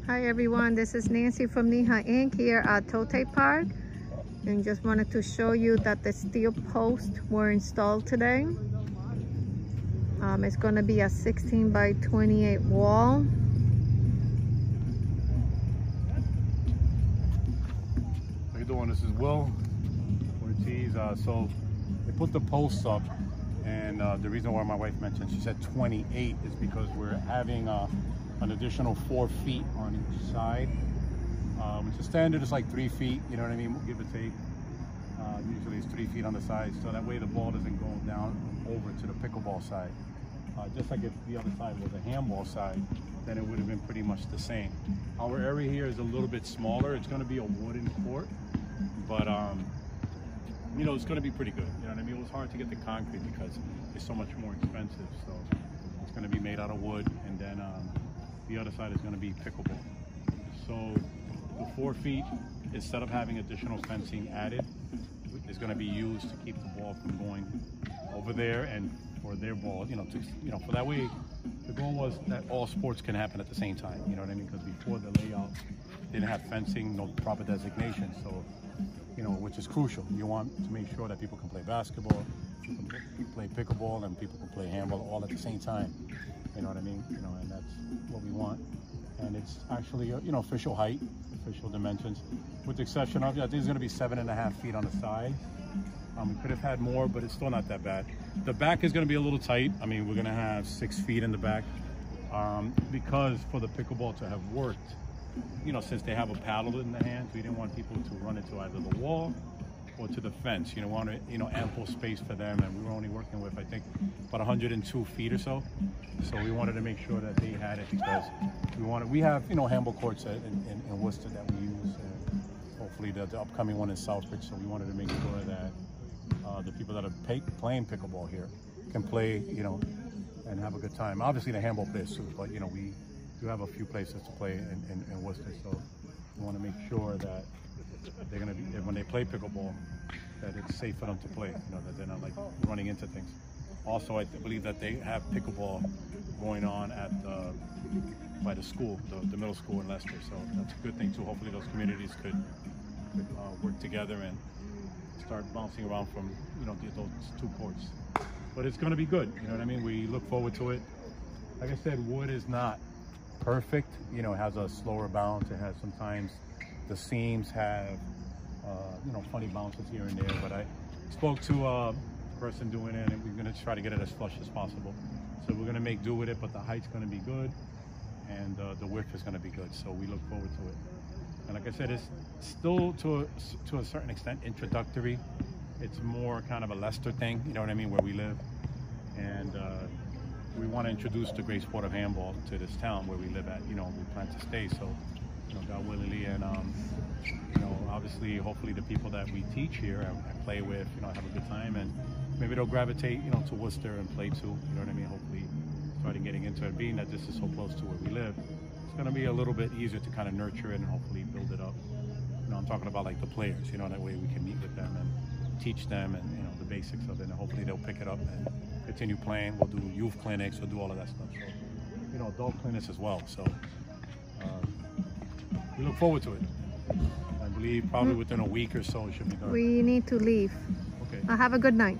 Hi everyone, this is Nancy from Nija Inc. here at Towtaid Park, and just wanted to show you that the steel posts were installed today. It's going to be a 16 by 28 wall. How you doing? This is Will Ortiz. So they put the posts up, and the reason why my wife mentioned, she said 28 is because we're having an additional 4 feet on each side, which is standard. It's like 3 feet, you know what I mean, give or take. Usually it's 3 feet on the side, so that way the ball doesn't go down over to the pickleball side. Just like if the other side was a handball side, then it would have been pretty much the same. Our area here is a little bit smaller. It's going to be a wooden court, but you know, it's going to be pretty good. You know what I mean? It was hard to get the concrete because it's so much more expensive. So it's going to be made out of wood, and then the other side is going to be pickleball. So the 4 feet, instead of having additional fencing added, is going to be used to keep the ball from going over there, and for their ball, for that way, the goal was that all sports can happen at the same time. You know what I mean? Because before the layout didn't have fencing, no proper designation. So, which is crucial. You want to make sure that people can play basketball, people can play pickleball, and people can play handball all at the same time. You know what I mean? And that's what we want. And it's actually, official height, official dimensions, with the exception of, I think it's going to be 7.5 feet on the side. We could have had more, but it's still not that bad. The back is going to be a little tight. I mean, we're going to have 6 feet in the back because for the pickleball to have worked, since they have a paddle in the hands, we didn't want people to run into either the wall or to the fence. We wanted, ample space for them, and we were only working with, I think, about 102 feet or so. So we wanted to make sure that they had it because we have, handball courts in Worcester that we use, and hopefully the upcoming one in Southbridge. So we wanted to make sure that the people that are playing pickleball here can play, and have a good time. Obviously the handball players too, but we do have a few places to play in Worcester, so we want to make sure that they're going to be, when they play pickleball, that it's safe for them to play, that they're not like running into things. Also, I believe that they have pickleball going on at by the school, the middle school in Leicester, so that's a good thing too. Hopefully those communities could work together and start bouncing around from those 2 courts. But it's going to be good, you know what I mean? We look forward to it. Like I said, wood is not perfect, it has a slower bounce. It has sometimes the seams have funny bounces here and there, but I spoke to a person doing it, and we're going to try to get it as flush as possible. So we're going to make do with it, but the height's going to be good, and the width is going to be good, so we look forward to it. And like I said, it's still to a certain extent introductory. It's more kind of a Leicester thing, you know what I mean, where we live. And we want to introduce the great sport of handball to this town where we live at. We plan to stay, so God willingly. And obviously, hopefully the people that we teach here and play with, have a good time, and maybe they'll gravitate, to Worcester and play too. You know what I mean? Hopefully, starting getting into it, being that this is so close to where we live. It's going to be a little bit easier to kind of nurture it and hopefully build it up. I'm talking about like the players, that way we can meet with them and teach them and, the basics of it, and hopefully they'll pick it up and continue playing. We'll do youth clinics, we'll do all of that stuff. So, adult clinics as well. So we look forward to it. I believe probably within a week or so it should be done. We need to leave. Okay. Have a good night.